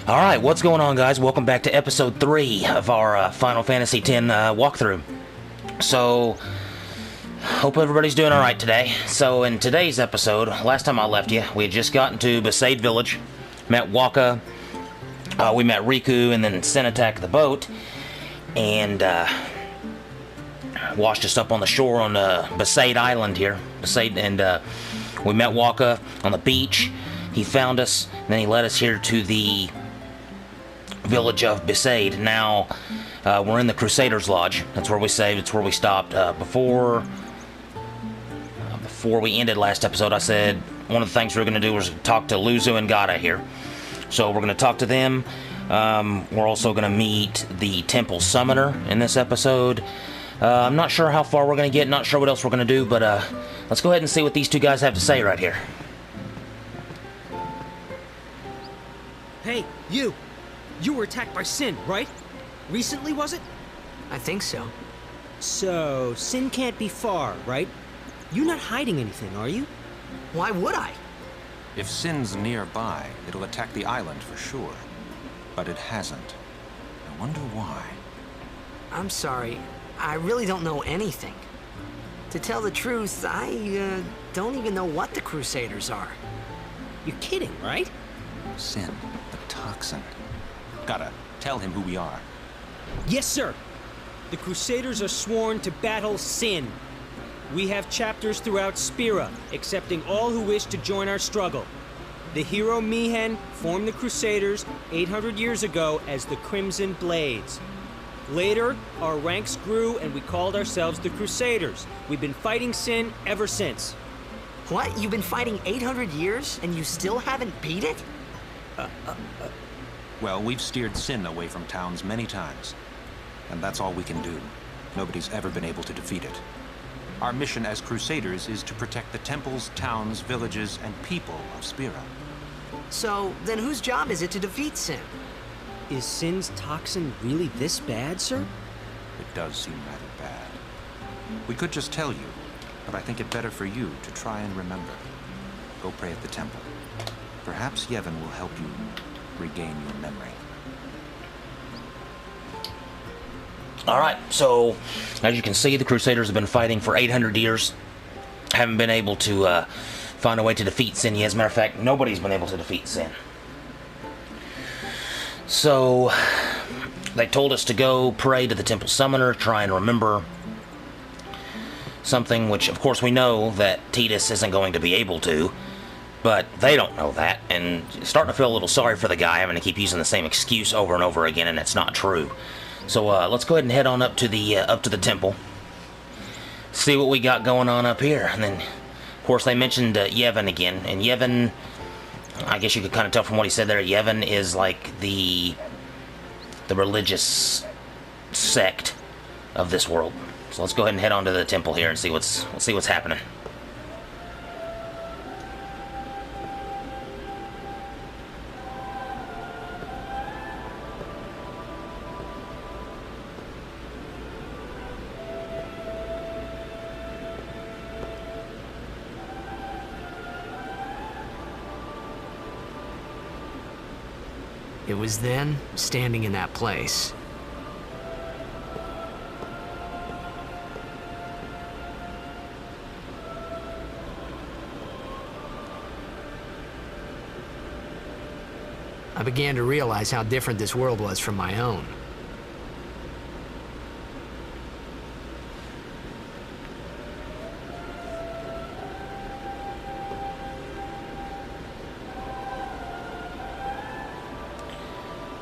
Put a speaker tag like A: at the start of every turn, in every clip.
A: Alright, what's going on, guys? Welcome back to episode 3 of our Final Fantasy X walkthrough. So, hope everybody's doing alright today. So, in today's episode, last time I left you, we had just gotten to Besaid Village, met Waka, we met Riku, and then Sin attacked the boat, and washed us up on the shore on Besaid Island here. Besaid, and we met Waka on the beach. He found us, and then he led us here to the village of Besaid. Now, we're in the Crusaders' Lodge. That's where we saved. It's where we stopped. Before we ended last episode, I said one of the things we were going to do was talk to Luzu and Gata here. So we're going to talk to them. We're also going to meet the Temple Summoner in this episode. I'm not sure how far we're going to get. Not sure what else we're going to do, but let's go ahead and see what these two guys have to say right here.
B: Hey, you! You were attacked by Sin, right? Recently, was it?
C: I think so.
B: So, Sin can't be far, right? You're not hiding anything, are you?
C: Why would I?
D: If Sin's nearby, it'll attack the island for sure. But it hasn't. I wonder why.
C: I'm sorry. I really don't know anything. To tell the truth, I don't even know what the Crusaders are.
B: You're kidding, right?
D: Sin, the toxin. Gotta tell him who we are.
B: Yes, sir! The Crusaders are sworn to battle Sin. We have chapters throughout Spira, accepting all who wish to join our struggle. The hero Mihen formed the Crusaders 800 years ago as the Crimson Blades. Later, our ranks grew and we called ourselves the Crusaders. We've been fighting Sin ever since.
C: What? You've been fighting 800 years and you still haven't beat it?
D: Well, we've steered Sin away from towns many times. And that's all we can do. Nobody's ever been able to defeat it. Our mission as Crusaders is to protect the temples, towns, villages, and people of Spira.
C: So, then whose job is it to defeat Sin?
B: Is Sin's toxin really this bad, sir?
D: It does seem rather bad. We could just tell you, but I think it better for you to try and remember. Go pray at the temple. Perhaps Yevon will help you regain your memory.
A: Alright, so as you can see, the Crusaders have been fighting for 800 years. Haven't been able to find a way to defeat Sin yet. As a matter of fact, nobody's been able to defeat Sin. So, they told us to go pray to the Temple Summoner, try and remember something, which of course we know that Tidus isn't going to be able to. But they don't know that, and starting to feel a little sorry for the guy having to keep using the same excuse over and over again, and it's not true. So let's go ahead and head on up to the temple, see what we got going on up here. And then, of course, they mentioned Yevon again, and Yevon, I guess you could kind of tell from what he said there, Yevon is like the religious sect of this world. So let's go ahead and head on to the temple here and see what's happening.
C: It was then, standing in that place. I began to realize how different this world was from my own.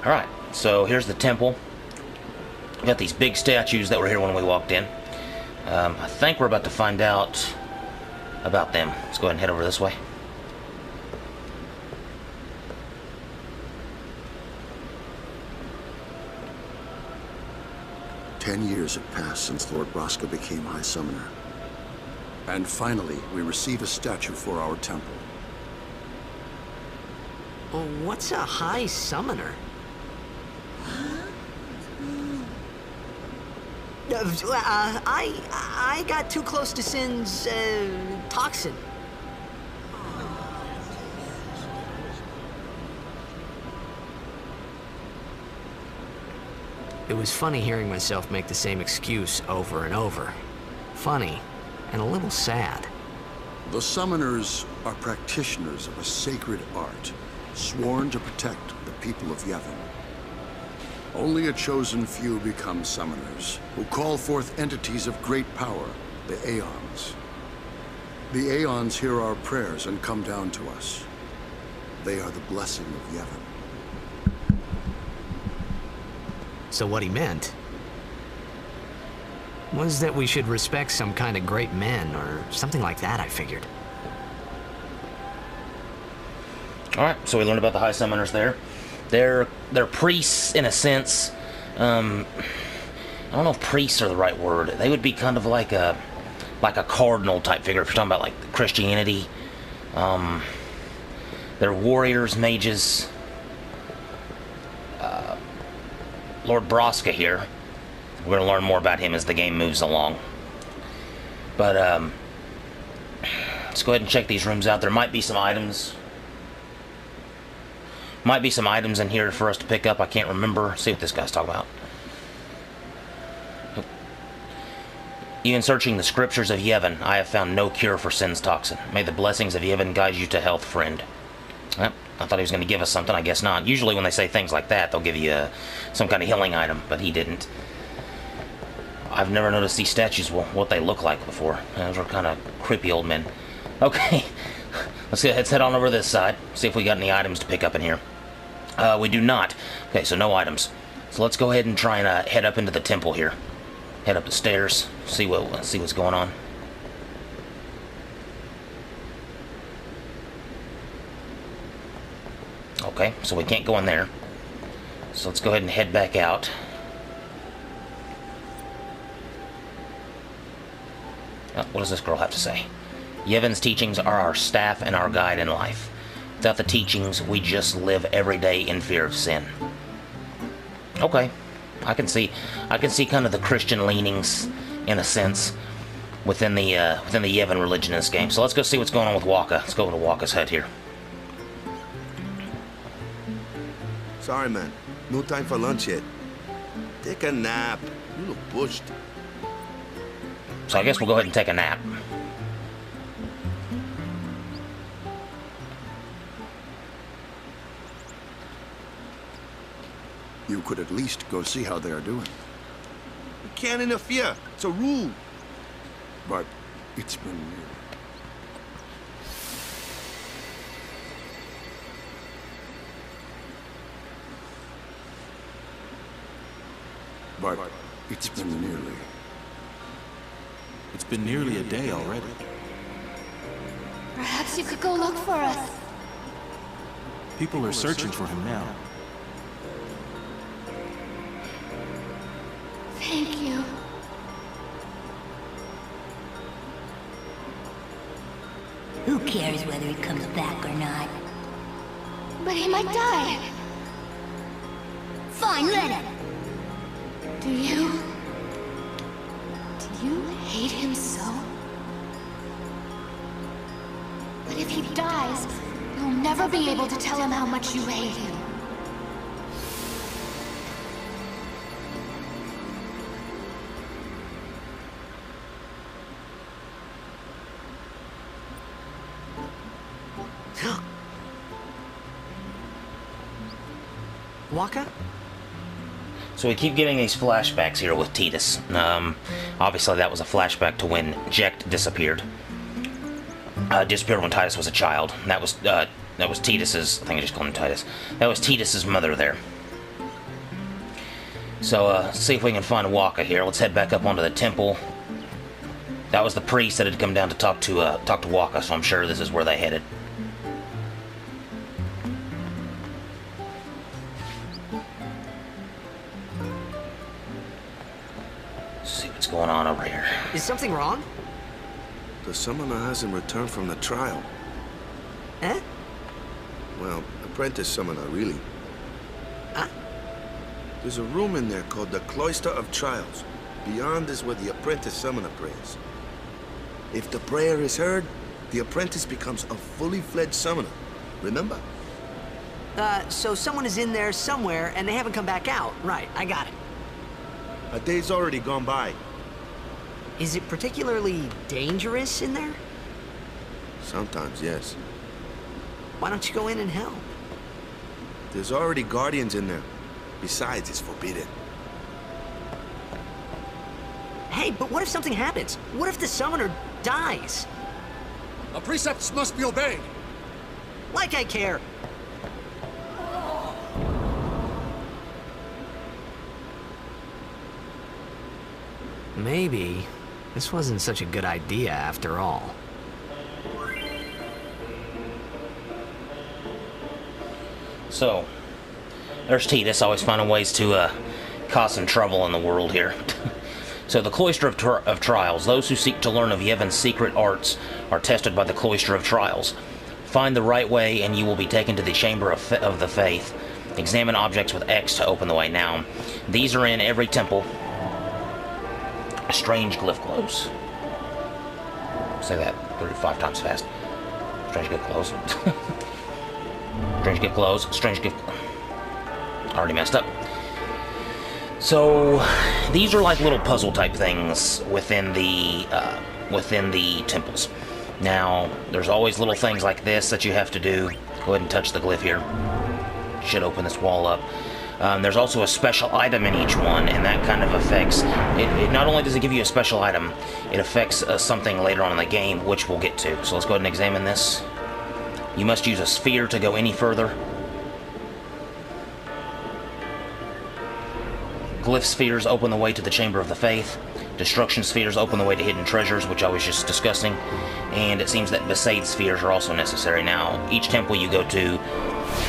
A: Alright, so here's the temple. We got these big statues that were here when we walked in. I think we're about to find out about them. Let's go ahead and head over this way.
E: Ten years have passed since Lord Braska became High Summoner. And finally, we receive a statue for our temple.
C: Well, what's a High Summoner? I got too close to Sin's, toxin. It was funny hearing myself make the same excuse over and over. Funny, and a little sad.
E: The summoners are practitioners of a sacred art, sworn to protect the people of Yevon. Only a chosen few become summoners, who call forth entities of great power, the Aeons. The Aeons hear our prayers and come down to us. They are the blessing of Yevon.
C: So what he meant was that we should respect some kind of great men, or something like that, I figured.
A: Alright, so we learned about the High Summoners there. They're priests, in a sense. I don't know if priests are the right word. They would be kind of like a cardinal type figure, if you're talking about like Christianity. They're warriors, mages. Lord Braska here. We're going to learn more about him as the game moves along. But, let's go ahead and check these rooms out. There might be some items. Might be some items in here for us to pick up. I can't remember. See what this guy's talking about. Even searching the scriptures of Yevon, I have found no cure for sin's toxin. May the blessings of Yevon guide you to health, friend. Well, I thought he was going to give us something. I guess not. Usually when they say things like that, they'll give you some kind of healing item, but he didn't. I've never noticed these statues, what they look like before. Those are kind of creepy old men. Okay, let's head on over this side. See if we got any items to pick up in here. We do not. Okay, so no items. So let's go ahead and try and head up into the temple here. Head up the stairs. See what's going on. Okay, so we can't go in there. So let's go ahead and head back out. Oh, what does this girl have to say? Yevon's teachings are our staff and our guide in life. Without the teachings, we just live every day in fear of sin. Okay, I can see kind of the Christian leanings, in a sense, within the Yevon religion in this game. So let's go see what's going on with Waka. Let's go over to Waka's hut here.
F: Sorry, man. No time for lunch yet. Take a nap. You look pushed.
A: So I guess we'll go ahead and take a nap.
E: You could at least go see how they are doing.
F: You can't interfere. It's a rule.
E: But it's been years. But it's been nearly.
G: It's been nearly a day already.
H: Perhaps you could go look for us.
G: People are searching for him now.
H: Thank you.
I: Who cares whether he comes back or not?
H: But he might die.
I: Fine, let him.
H: Do you hate him so? But if he dies, you'll never be able to tell him how much you hate him.
C: Waka?
A: So we keep getting these flashbacks here with Tidus. Obviously that was a flashback to when Jecht disappeared. Disappeared when Tidus was a child. That was Tidus's. I think I just called him Tidus. That was Tidus's mother there. So let's see if we can find Waka here. Let's head back up onto the temple. That was the priest that had come down to talk to Waka. So I'm sure this is where they headed. Going on over here.
C: Is something wrong?
F: The summoner hasn't returned from the trial.
C: Eh?
F: Well, apprentice summoner, really.
C: Huh?
F: There's a room in there called the Cloister of Trials. Beyond is where the apprentice summoner prays. If the prayer is heard, the apprentice becomes a fully fledged summoner. Remember?
C: So someone is in there somewhere and they haven't come back out. Right, I got it.
F: A day's already gone by.
C: Is it particularly dangerous in there?
F: Sometimes, yes.
C: Why don't you go in and help?
F: There's already guardians in there. Besides, it's forbidden.
C: Hey, but what if something happens? What if the summoner dies?
J: Our precepts must be obeyed.
C: Like I care. Maybe this wasn't such a good idea after all.
A: So, there's Titus, always finding ways to cause some trouble in the world here. So, the Cloister of Trials. Those who seek to learn of Yevon's secret arts are tested by the Cloister of Trials. Find the right way and you will be taken to the Chamber of the Faith. Examine objects with X to open the way. Now, these are in every temple. Strange glyph glows. Say that 35 times fast. Strange glyph glows. Strange glyph glows. Strange glyph... Already messed up. So, these are like little puzzle type things within the temples. Now, there's always little things like this that you have to do. Go ahead and touch the glyph here. Should open this wall up. There's also a special item in each one, and that kind of affects... It not only does it give you a special item, it affects something later on in the game, which we'll get to. So let's go ahead and examine this. You must use a sphere to go any further. Glyph spheres open the way to the Chamber of the Faith. Destruction spheres open the way to hidden treasures, which I was just discussing. And it seems that Besaid spheres are also necessary. Now, each temple you go to,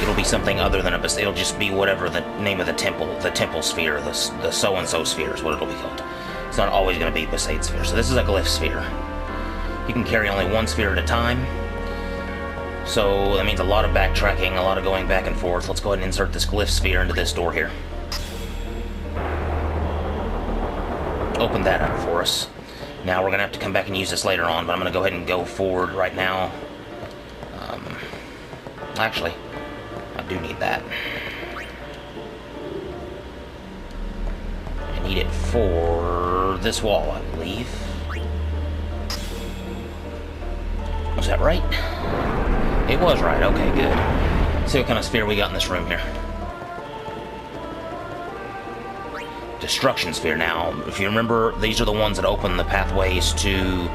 A: it'll be something other than a Besaid. It'll just be whatever the name of the temple sphere, the so-and-so sphere is what it'll be called. It's not always going to be Besaid sphere. So this is a glyph sphere. You can carry only one sphere at a time. So that means a lot of backtracking, a lot of going back and forth. Let's go ahead and insert this glyph sphere into this door here. Open that up for us. Now we're going to have to come back and use this later on, but I'm going to go ahead and go forward right now. Actually, I do need that. I need it for this wall, I believe. Was that right? It was right. Okay, good. Let's see what kind of sphere we got in this room here. Destruction sphere. Now, if you remember, these are the ones that open the pathways to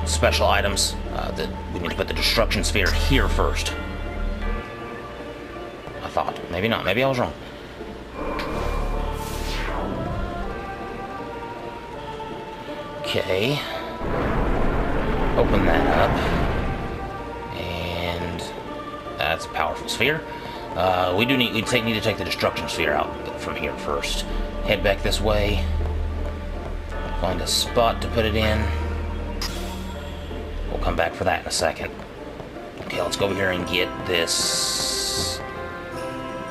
A: special items. That we need to put the destruction sphere here first. I thought. Maybe not. Maybe I was wrong. Okay. Open that up. And that's a powerful sphere. We need to take the destruction sphere out from here first. Head back this way. Find a spot to put it in. We'll come back for that in a second. Okay, let's go over here and get this.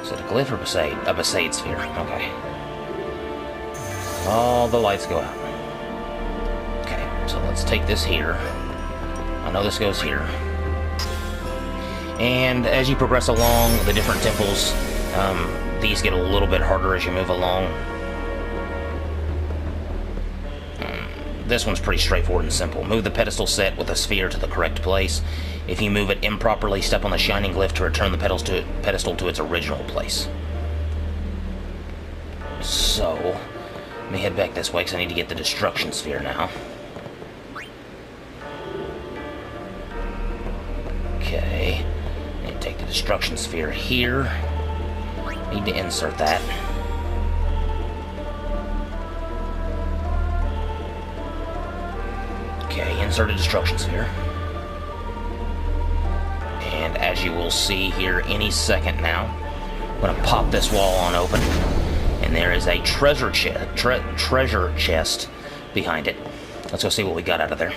A: Is it a glyph or Besaid? A Besaid sphere. Okay. All the lights go out. Okay, so let's take this here. I know this goes here. And as you progress along the different temples, these get a little bit harder as you move along. This one's pretty straightforward and simple. Move the pedestal set with a sphere to the correct place. If you move it improperly, step on the shining glyph to return the pedestal to its original place. So, let me head back this way because I need to get the destruction sphere now. Okay. I need to take the destruction sphere here. Need to insert that. Okay, insert a destruction sphere. And as you will see here any second now, I'm going to pop this wall on open. And there is a treasure chest behind it. Let's go see what we got out of there.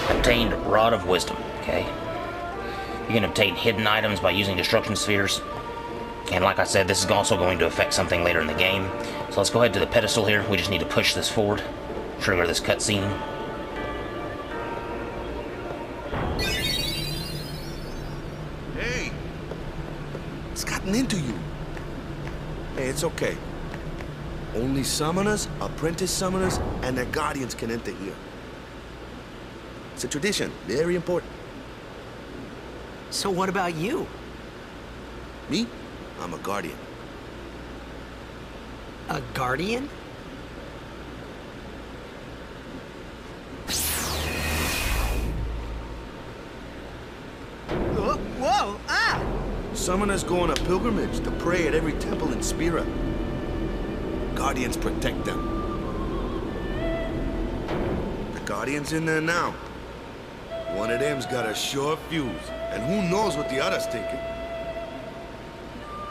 A: Obtained Rod of Wisdom. Okay. You can obtain hidden items by using destruction spheres. And like I said, this is also going to affect something later in the game. So let's go ahead to the pedestal here. We just need to push this forward. Trigger this cutscene.
F: Hey! getting into you. Hey, it's okay. Only summoners, apprentice summoners, and their guardians can enter here. It's a tradition, very important.
C: So what about you?
F: Me? I'm a guardian.
C: A guardian? Whoa! Ah!
F: Summoners go on a pilgrimage to pray at every temple in Spira. Guardians protect them. The Guardian's in there now. One of them's got a sure fuse, and who knows what the other's thinking.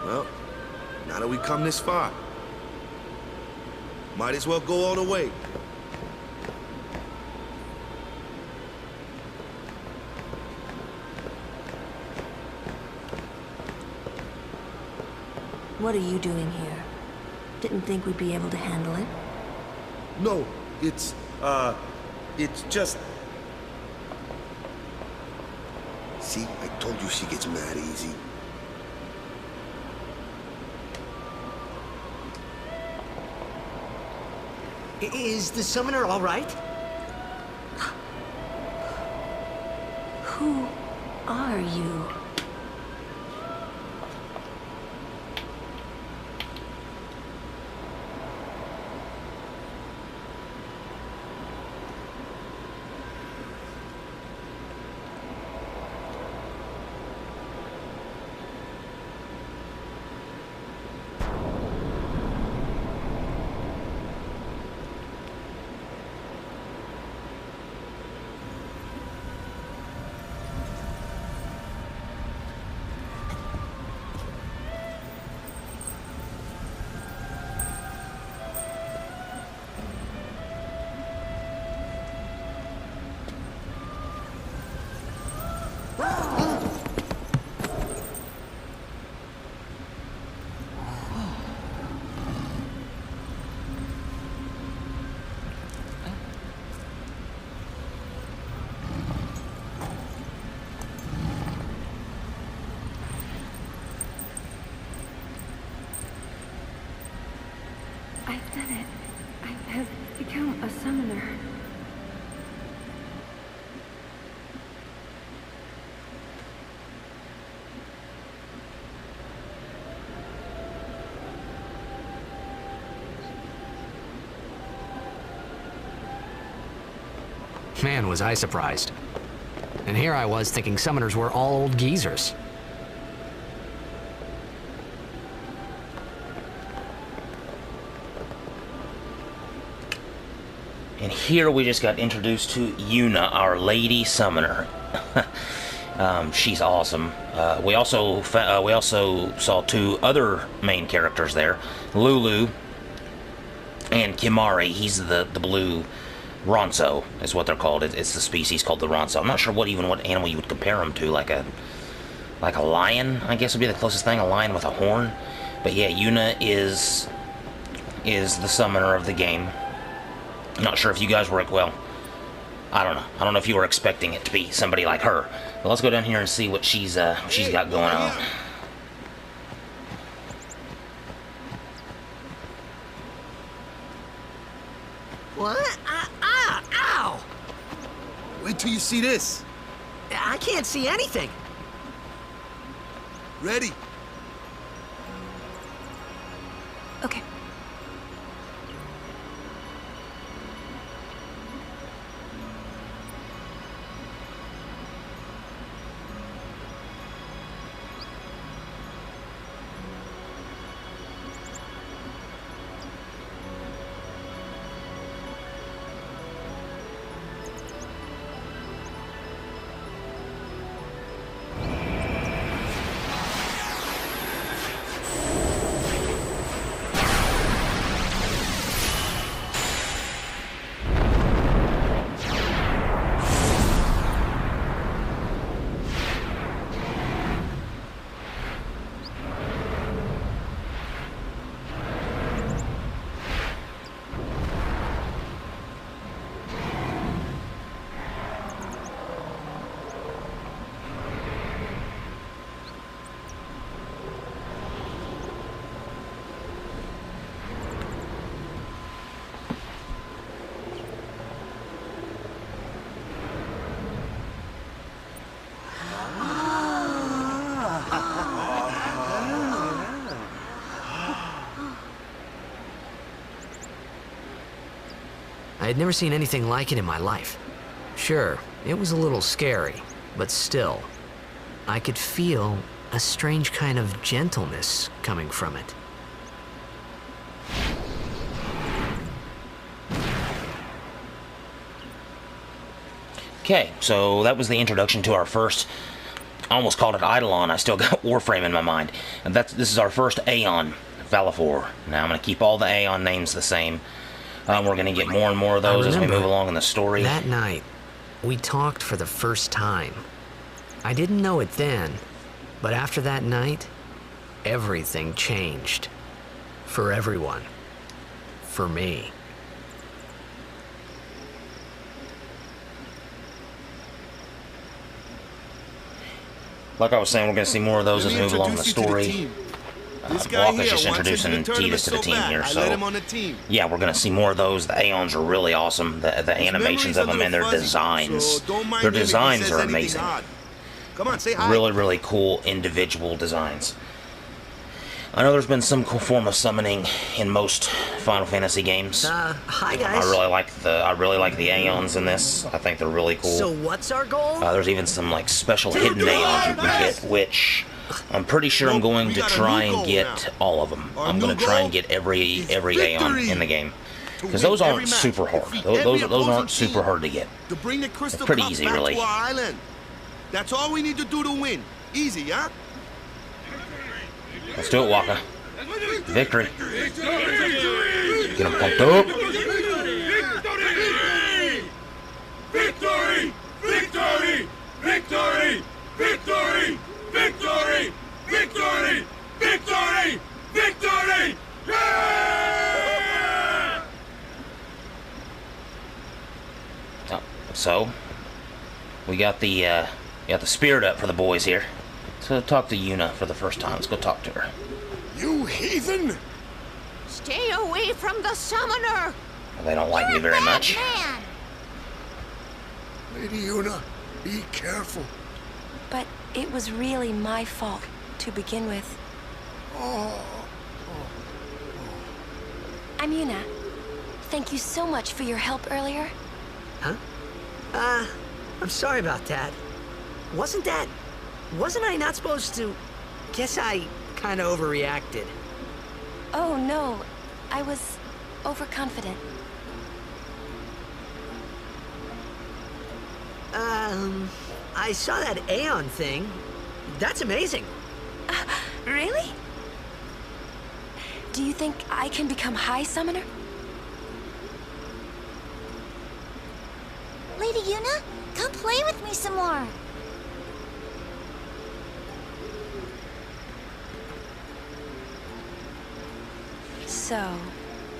F: Well, now that we come this far, might as well go all the way.
K: What are you doing here? Didn't think we'd be able to handle it?
F: No, it's just... See, I told you she gets mad easy.
C: Is the summoner all right?
K: Who are you?
L: I've done it. I have become a summoner.
C: Man, was I surprised. And here I was thinking summoners were all old geezers.
A: And here we just got introduced to Yuna, our lady summoner. She's awesome. We also saw two other main characters there, Lulu and Kimari. He's the blue Ronso, is what they're called. It's the species called the Ronso. I'm not sure what animal you would compare him to, like a lion, I guess would be the closest thing, a lion with a horn. But yeah, Yuna is the summoner of the game. Not sure if you guys were, well, I don't know. I don't know if you were expecting it to be somebody like her. But let's go down here and see what she's got going on.
C: What? Ow!
F: Wait till you see this.
C: I can't see anything.
F: Ready?
L: Okay.
C: I had never seen anything like it in my life. Sure, it was a little scary, but still, I could feel a strange kind of gentleness coming from it.
A: Okay, so that was the introduction to our first, I almost called it Eidolon, I still got Warframe in my mind. And this is our first Aeon, Valifor. Now I'm going to keep all the Aeon names the same. We're going to get more and more of those as we move along in the story.
C: That night, we talked for the first time. I didn't know it then, but after that night, everything changed. For everyone. For me.
A: Like I was saying, we're going to see more of those as we move along in the story. Walker's just introducing Titus to the team here, so yeah, we're going to see more of those. The Aeons are really awesome. The animations of them and their designs. Their designs are amazing. Really, really cool individual designs. I know there's been some cool form of summoning in most Final Fantasy games.
C: Hi guys.
A: I really like the Aeons in this. I think they're really cool.
C: So what's our goal?
A: There's even some like special hidden Aeons you can get, which I'm pretty sure I'm going to try and get all of them. I'm going to try and get every Aeon in the game, because those aren't super hard. Those aren't super hard to get. It's pretty easy, really.
F: That's all we need to do to win. Easy, huh?
A: Let's do it, Waka. Victory. Get him pumped up.
J: Victory! Victory! Victory! Victory! Victory! Victory! Victory! Victory! Yeah!
A: Oh, so we got the spirit up for the boys here. Let's go talk to Yuna for the first time. Let's go talk to her.
E: You heathen!
M: Stay away from the summoner!
A: Well, they don't like me very much.
M: Man.
E: Lady Yuna, be careful.
K: But it was really my fault to begin with. I'm Yuna. Thank you so much for your help earlier.
C: Huh? I'm sorry about that. Wasn't I not supposed to... Guess I kind of overreacted.
K: Oh no, I was overconfident.
C: I saw that Aeon thing. That's amazing.
K: Really? Do you think I can become High Summoner?
H: Lady Yuna, come play with me some more.
K: So,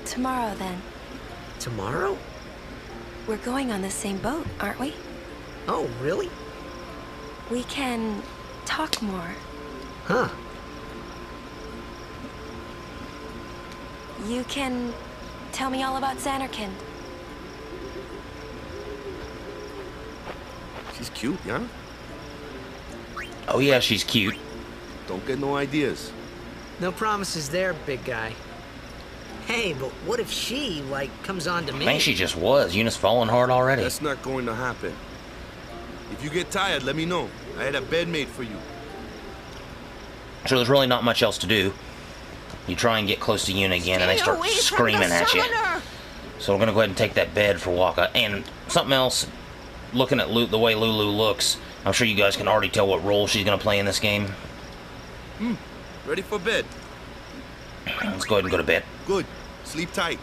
K: tomorrow then.
C: Tomorrow?
K: We're going on the same boat, aren't we?
C: Oh, really?
K: We can talk more.
C: Huh.
K: You can tell me all about Xanarkand.
F: She's cute, yeah?
A: Oh yeah, she's cute.
F: Don't get no ideas.
C: No promises there, big guy. Hey, but what if she, like, comes on to me?
A: I think she just was. Yuna's falling hard already.
F: That's not going to happen. If you get tired, let me know. I had a bed made for you.
A: So there's really not much else to do. You try and get close to Yuna again, and they start screaming at you. So we're going to go ahead and take that bed for Waka. And something else, looking at the way Lulu looks, I'm sure you guys can already tell what role she's going to play in this game.
F: Ready for bed?
A: Let's go ahead and go to bed.
F: Good. Sleep tight.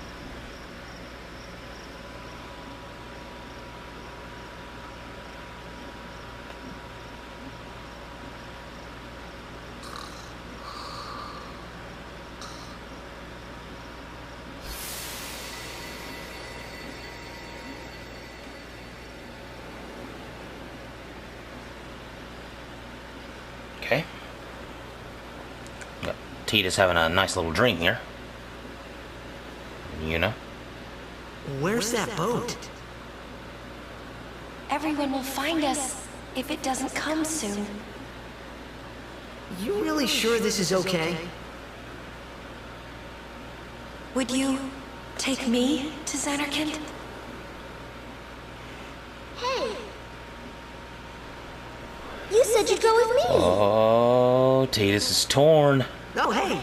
A: Okay. Got Tita's having a nice little dream here. Yuna.
C: Where's that boat?
K: Everyone will find us if it doesn't come soon.
C: You really sure this is okay?
K: Would you take me to Xanarkand?
N: You said you'd go with me.
A: Oh, Titus is torn.
C: Oh, hey,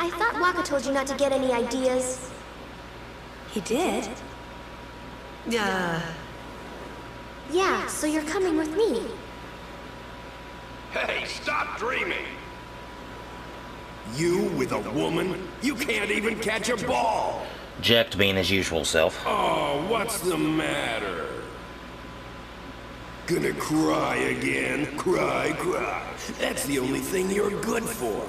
N: I thought Waka told you not to get any ideas.
K: He did?
N: Yeah, so you're coming with me.
J: Hey, stop dreaming! You with a woman? You can't even catch a ball!
A: Jacked being his usual self.
J: Oh, what's the matter? Gonna cry again? Cry, cry. That's the only thing you're good for.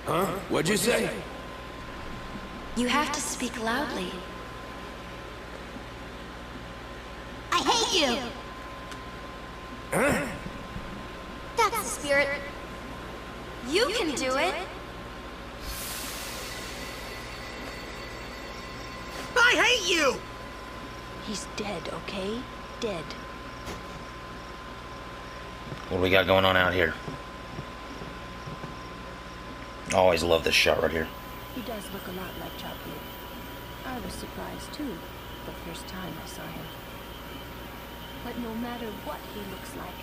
J: Huh? What'd you say?
K: You have to speak loudly.
H: I hate you!
J: Huh?
N: That's the spirit.
K: You can do it!
C: I hate you!
I: He's dead, okay? Dead.
A: What do we got going on out here? I always love this shot right here.
I: He does look a lot like Chapu. I was surprised too, the first time I saw him. But no matter what he looks like,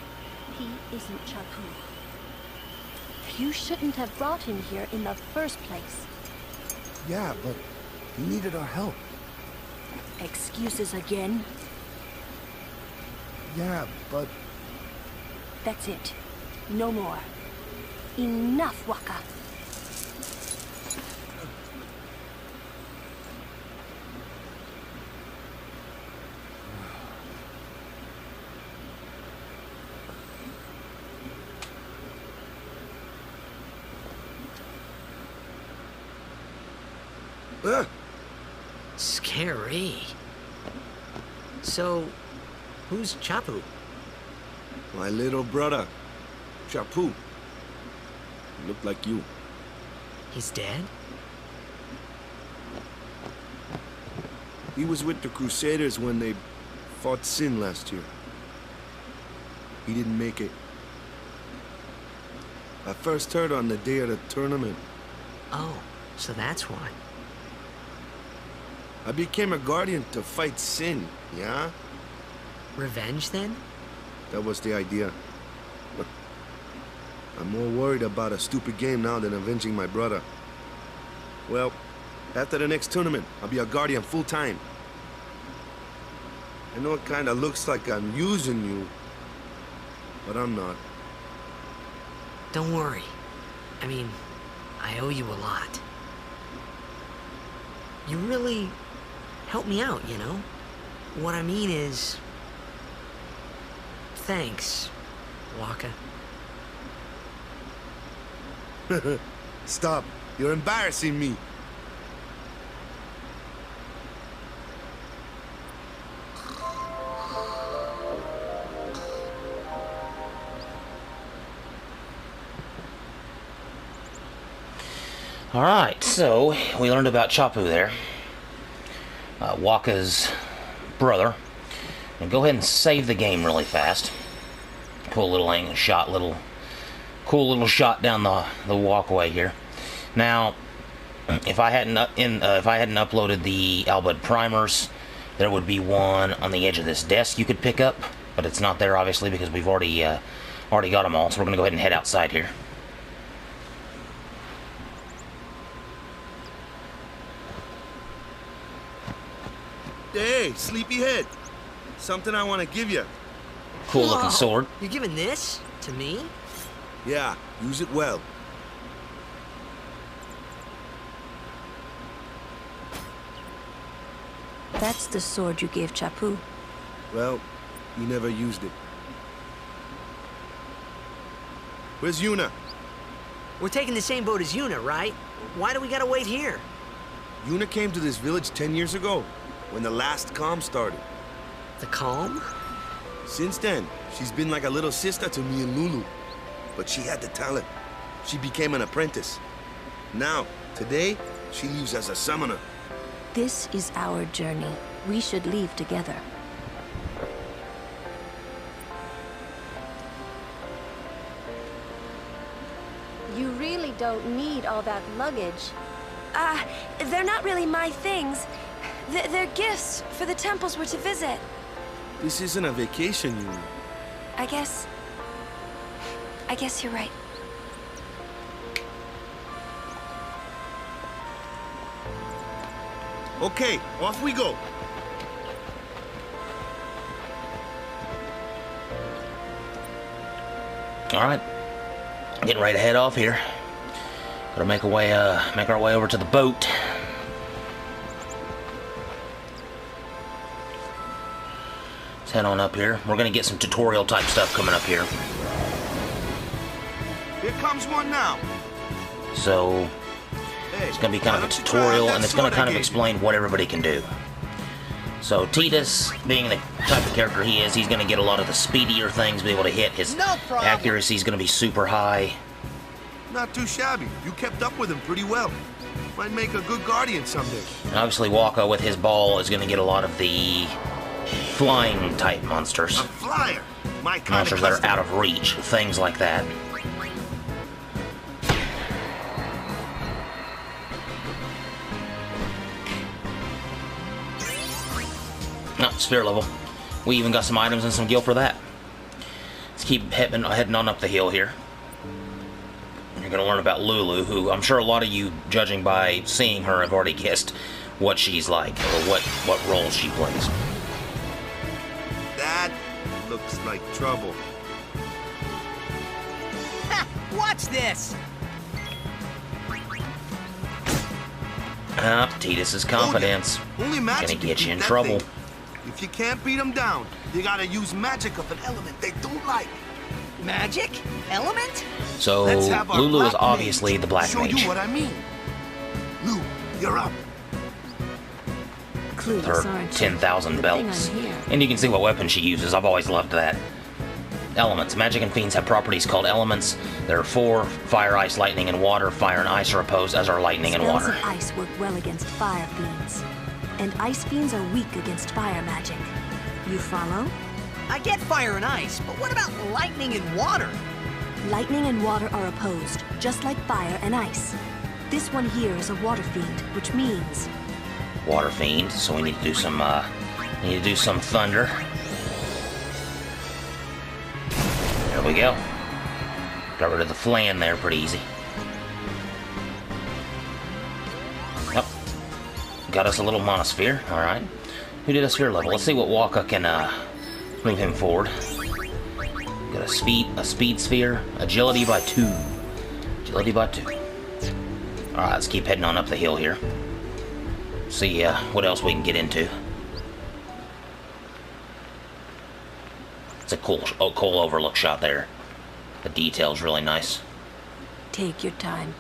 I: he isn't Chapu. You shouldn't have brought him here in the first place.
F: Yeah, but he needed our help.
I: Excuses again?
F: Yeah, but...
I: That's it. No more. Enough, Waka.
C: Scary. So, who's Chapu?
F: My little brother, Chapu. He looked like you.
C: He's dead?
F: He was with the Crusaders when they fought Sin last year. He didn't make it. I first heard on the day of the tournament.
C: Oh, so that's why.
F: I became a guardian to fight Sin, yeah?
C: Revenge, then?
F: That was the idea. But I'm more worried about a stupid game now than avenging my brother. Well, after the next tournament, I'll be a guardian full-time. I know it kinda looks like I'm using you, but I'm not.
C: Don't worry. I mean, I owe you a lot. You really helped me out, you know? What I mean is... Thanks, Waka.
F: Stop. You're embarrassing me.
A: Alright, so we learned about Chapu there. Waka's brother. And go ahead and save the game really fast. Cool little angle shot, cool little shot down the walkway here. Now, if I hadn't uploaded the Albud primers, there would be one on the edge of this desk you could pick up, but it's not there obviously because we've already got them all. So we're gonna go ahead and head outside here.
F: Hey, sleepyhead. Something I want to give you.
A: Cool looking sword.
C: You're giving this to me?
F: Yeah, use it well.
I: That's the sword you gave Chapu.
F: Well, he never used it. Where's Yuna?
C: We're taking the same boat as Yuna, right? Why do we gotta wait here?
F: Yuna came to this village 10 years ago, when the last calm started.
C: The calm?
F: Since then, she's been like a little sister to me and Lulu. But she had the talent. She became an apprentice. Now, today, she leaves as a summoner.
I: This is our journey. We should leave together.
K: You don't need all that luggage.
O: They're not really my things.
K: They're gifts for the temples we're to visit.
F: This isn't a vacation, you know.
K: I guess you're right.
F: Okay, off we go.
A: All right, getting ready to head off here. Gotta make our way over to the boat. Let's head on up here. We're gonna get some tutorial type stuff coming up here.
F: Here comes one now.
A: So it's gonna be kind of a tutorial, and it's gonna kind of explain what everybody can do. So Titus, being the type of character he is, he's going to get a lot of the speedier things, be able to hit. His accuracy is going to be super high.
F: Not too shabby. You kept up with him pretty well. Might make a good guardian someday.
A: And obviously Waka, with his ball, is going to get a lot of the flying type monsters.
F: A flyer? My kind
A: monsters that are out of reach, things like that. No, sphere level. We even got some items and some gil for that. Let's keep heading on up the hill here. You're going to learn about Lulu, who I'm sure a lot of you, judging by seeing her, have already guessed what she's like, or what role she plays.
F: That looks like trouble.
O: Ha! Watch this!
A: Titus's confidence.
F: Only magic
A: gonna get you in
F: that
A: trouble.
F: thing. If you can't beat them down, you gotta use magic of an element they don't like.
O: Magic? Element?
A: So Lulu is obviously the black
F: show
A: mage.
F: you what I mean. Lou, you're up.
A: With her 10,000 belts. And you can see what weapon she uses. I've always loved that. Elements. Magic and fiends have properties called elements. There are 4: fire, ice, lightning, and water. Fire and ice are opposed, as are lightning and water.
P: Spells of ice work well against fire fiends. And ice fiends are weak against fire magic. You follow?
O: I get fire and ice, but what about lightning and water?
P: Lightning and water are opposed, just like fire and ice. This one here is a water fiend, which means...
A: Water fiend, so we need to do some, thunder. There we go. Got rid of the flan there pretty easy. Yep. Got us a little monosphere, alright. Who did a sphere level? Let's see what Waka can move him forward. Got a speed sphere, agility by 2. Agility by 2. Alright, let's keep heading on up the hill here. See what else we can get into. It's a cool overlook shot there. The detail's really nice.
P: Take your time.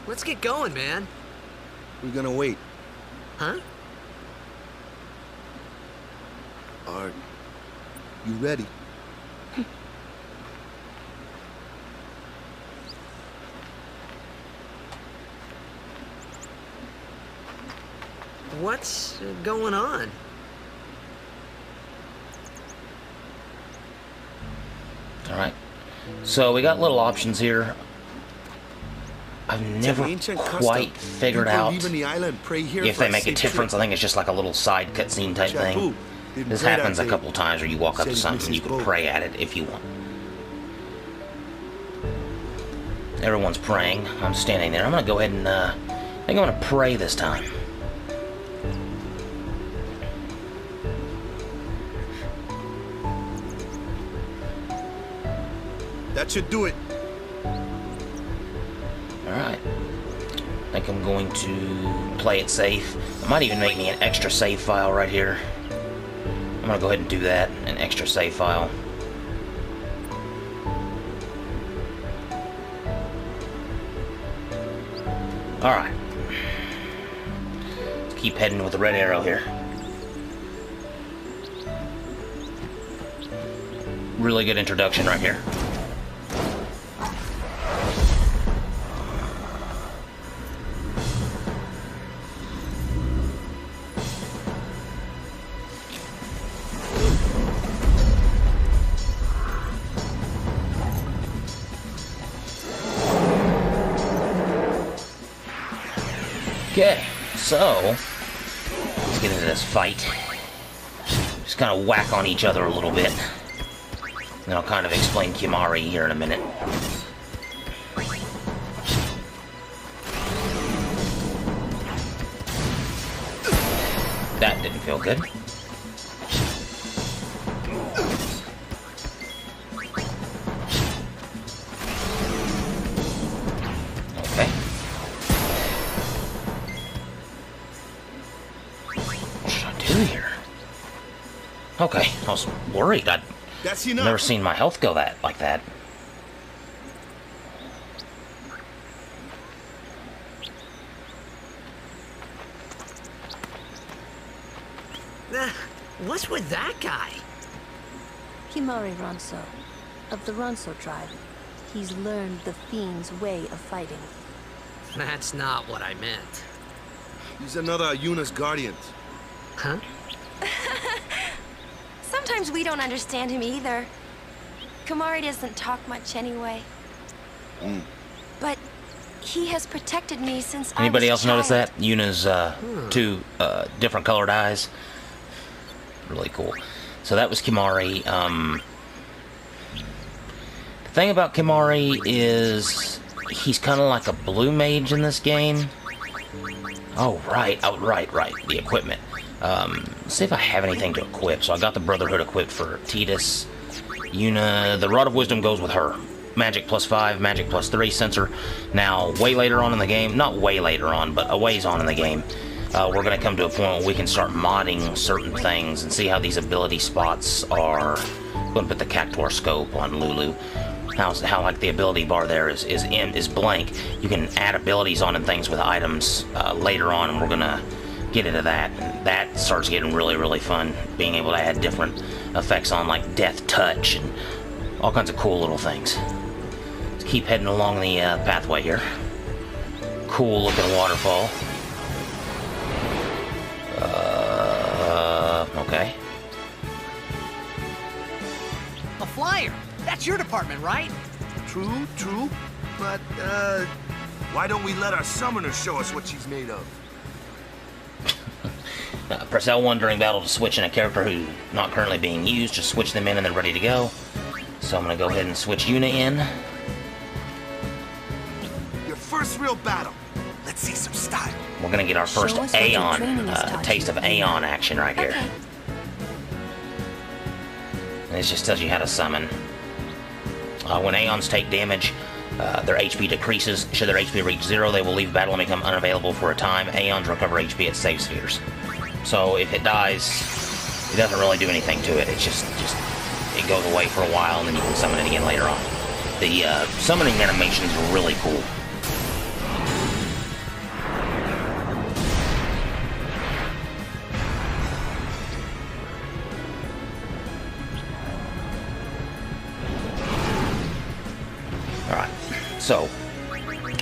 C: Let's get going, man.
F: We're gonna wait.
C: Huh?
F: Are you ready?
C: What's going on?
A: Alright. So we got little options here. I've never quite figured out if they make a difference. I think it's just like a little side cutscene type thing. This happens a couple times where you walk up to something and you can pray at it if you want. Everyone's praying. I'm standing there. I'm gonna go ahead and I think I'm gonna pray this time.
F: That should do it.
A: Alright. I think I'm going to play it safe. It might even make me an extra save file right here. I'm gonna go ahead and do that. An extra save file. Alright. Let's keep heading with the red arrow here. Really good introduction right here. Okay, so let's get into this fight. Just kind of whack on each other a little bit. And I'll kind of explain Kimahri here in a minute. That didn't feel good. Okay. What should I do here? Okay, I was worried. I'd never seen my health go like that.
C: What's with that guy?
I: Kimahri Ronso, of the Ronso tribe. He's learned the Fiend's way of fighting.
C: That's not what I meant.
F: He's another Yuna's guardian.
C: Huh?
K: Sometimes we don't understand him either. Kimahri doesn't talk much anyway. But he has protected me since
A: Anybody
K: I
A: else
K: was a
A: notice
K: child.
A: that? Yuna's two different colored eyes. Really cool. So that was Kimahri. The thing about Kimahri is he's kind of like a blue mage in this game. Oh, right. Oh, right. The equipment. Let's see if I have anything to equip. So I got the Brotherhood equipped for Tidus. Yuna, the Rod of Wisdom goes with her. Magic +5, Magic +3 sensor. Now, way later on in the game, not way later on, but a ways on in the game, we're going to come to a point where we can start modding certain things and see how these ability spots are. I'm going to put the Cactuar scope on Lulu. How like the ability bar there is blank. You can add abilities on and things with items later on, and we're going to get into that. And that starts getting really, really fun. Being able to add different effects on, like Death Touch and all kinds of cool little things. Let's keep heading along the pathway here. Cool looking waterfall. Okay.
O: A flyer! That's your department, right?
F: True. But, why don't we let our summoner show us what she's made of?
A: Press L1 during battle to switch in a character who's not currently being used. Just switch them in and they're ready to go. So I'm going to go ahead and switch Yuna in.
F: Your first real battle. Let's see some style.
A: We're going to get our first Aeon, taste of Aeon action right here.
K: Okay.
A: And this just tells you how to summon. When Aeons take damage, their HP decreases. Should their HP reach 0, they will leave battle and become unavailable for a time. Aeons recover HP at save spheres. So if it dies, it doesn't really do anything to it. It's just it goes away for a while and then you can summon it again later on. The summoning animations are really cool. Alright, so,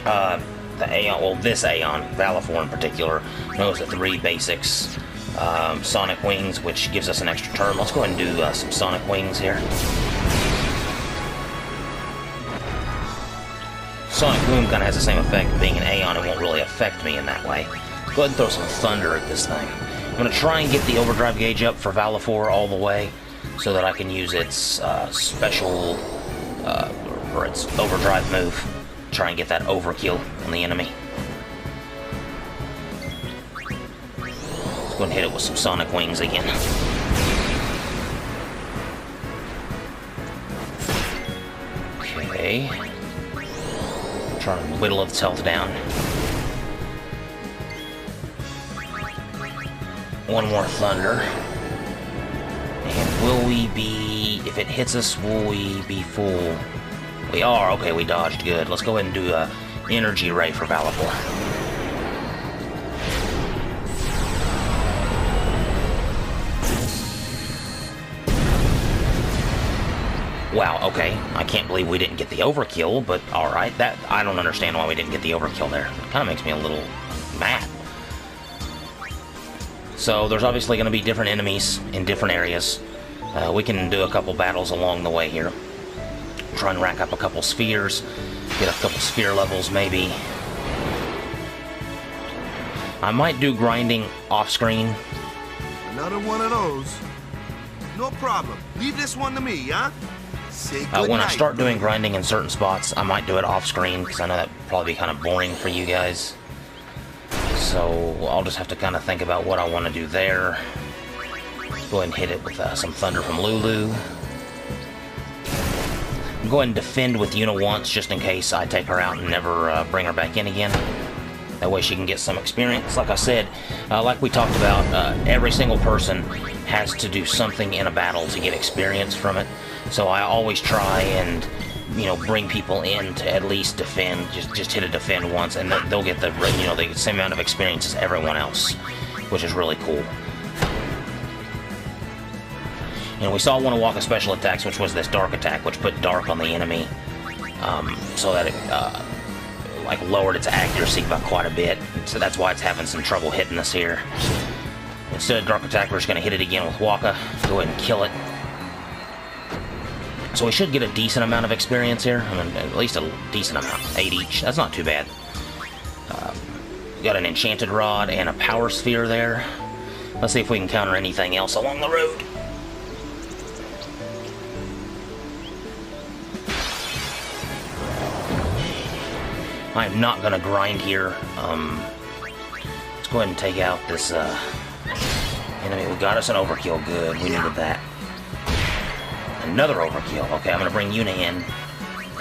A: the Aeon, well, this Aeon, Valifor in particular, knows the 3 basics. Sonic Wings, which gives us an extra turn. Let's go ahead and do some Sonic Wings here. Sonic Boom kind of has the same effect. Being an Aeon, it won't really affect me in that way. Go ahead and throw some Thunder at this thing. I'm going to try and get the Overdrive gauge up for Valifor all the way, so that I can use its special, or its Overdrive move. Try and get that overkill on the enemy. Go and hit it with some Sonic Wings again. Okay. Trying to whittle its health down. One more Thunder. And will we be... if it hits us, will we be full? We are. Okay, we dodged. Good. Let's go ahead and do a Energy Ray for Valifor. Wow, okay. I can't believe we didn't get the overkill, but alright. That I don't understand why we didn't get the overkill there. It kind of makes me a little mad. So there's obviously going to be different enemies in different areas. We can do a couple battles along the way here. Try and rack up a couple spheres. Get a couple sphere levels, maybe. I might do grinding off-screen.
F: Another one of those. No problem. Leave this one to me, huh? Say good
A: When I
F: night.
A: start doing grinding in certain spots, I might do it off-screen, because I know that would probably be kind of boring for you guys. So I'll just have to kind of think about what I want to do there. Go ahead and hit it with some Thunder from Lulu. Go ahead and defend with Yuna once, just in case I take her out and never bring her back in again. That way she can get some experience. Like I said, like we talked about, every single person has to do something in a battle to get experience from it. So I always try and, you know, bring people in to at least defend. Just hit a defend once, and they'll get the, you know, the same amount of experience as everyone else, which is really cool. You know, we saw one of Waka's special attacks, which was this dark attack, which put dark on the enemy, so that it like lowered its accuracy by quite a bit. So that's why it's having some trouble hitting us here. Instead of dark attack, we're just going to hit it again with Waka. Go ahead and kill it. So we should get a decent amount of experience here. I mean, at least a decent amount. 8 each. That's not too bad. We got an enchanted rod and a power sphere there. Let's see if we can counter anything else along the road. I'm not gonna grind here. Let's go ahead and take out this enemy. We got us an overkill. Good. We needed that. Another overkill. Okay, I'm gonna bring Yuna in.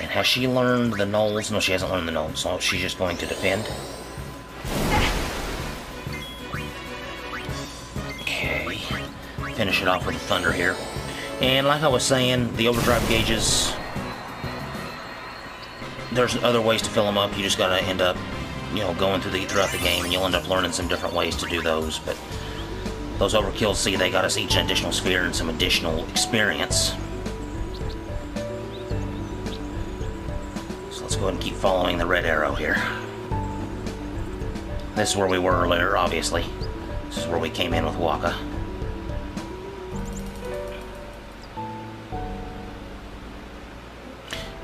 A: And has she learned the nulls? No, she hasn't learned the nulls, so she's just going to defend. Okay. Finish it off with Thunder here. And like I was saying, the overdrive gauges, there's other ways to fill them up. You just gotta end up, you know, going throughout the game, and you'll end up learning some different ways to do those. But those overkills, see, they got us each an additional sphere and some additional experience. So let's go ahead and keep following the red arrow here. This is where we were earlier, obviously. This is where we came in with Waka.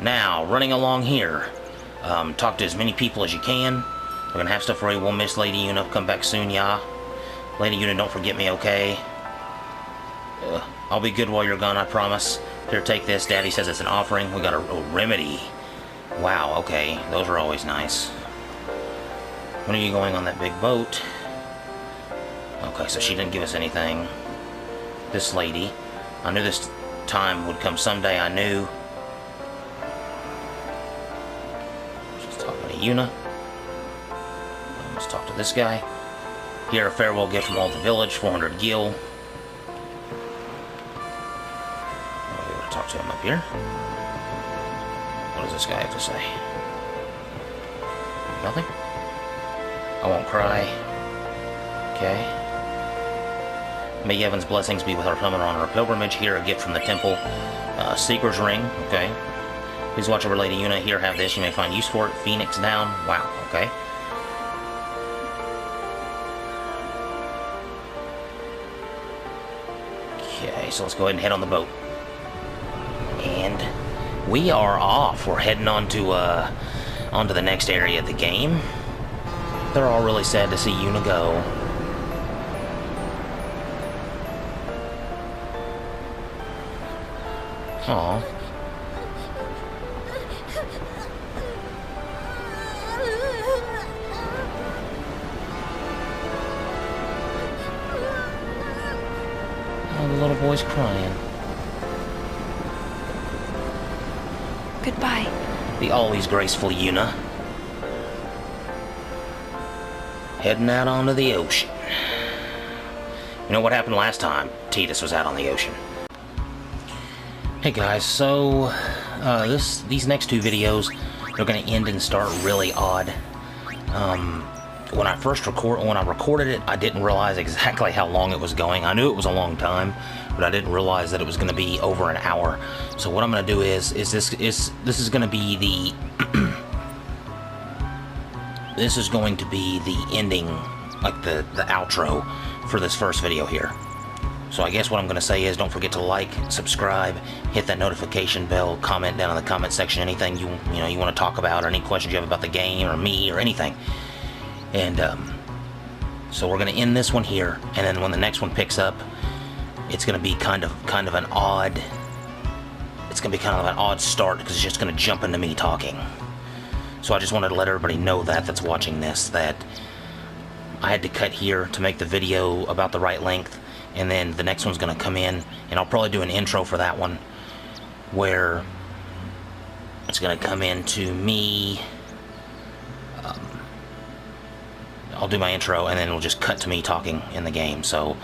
A: Now, running along here, talk to as many people as you can. We're gonna have stuff ready. We'll miss Lady Yuna. Come back soon, yeah. Lady Yuna, don't forget me, okay? I'll be good while you're gone, I promise. Here, take this. Daddy says it's an offering. We got a remedy. Wow, okay. Those are always nice. When are you going on that big boat? Okay, so she didn't give us anything. This lady. I knew this time would come someday. I knew. Yuna. Let's talk to this guy. Here, a farewell gift from all the village, 400 gil. I'll be able to talk to him up here. What does this guy have to say? Nothing? I won't cry. Okay. May Yevon's blessings be with our summoner on our pilgrimage. Here, a gift from the temple. Seeker's ring. Okay. Please watch over Lady Yuna. Here, have this. You may find use for it. Phoenix down. Wow, okay. Okay, so let's go ahead and head on the boat. And we are off. We're heading onto the next area of the game. They're all really sad to see Yuna go. Aww. The little boy's crying.
K: Goodbye.
A: The always graceful Yuna. Heading out onto the ocean. You know what happened last time Tidus was out on the ocean? Hey guys, so these next two videos, they're going to end and start really odd. When I recorded it, I didn't realize exactly how long it was going. I knew it was a long time, but I didn't realize that it was going to be over an hour. So what I'm going to do is this is going to be the this is going to be the ending, like the outro for this first video here. So I guess what I'm going to say is, don't forget to like, subscribe, hit that notification bell, comment down in the comment section anything you want to talk about, or any questions you have about the game or me or anything. And So we're going to end this one here, and then when the next one picks up, it's going to be kind of an odd. It's going to be kind of an odd start because it's just going to jump into me talking. So I just wanted to let everybody know that's watching this, that I had to cut here to make the video about the right length, and then the next one's going to come in, and I'll probably do an intro for that one where it's going to come into me. I'll do my intro, and then it'll just cut to me talking in the game. So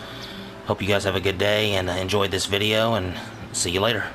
A: hope you guys have a good day and enjoyed this video, and see you later.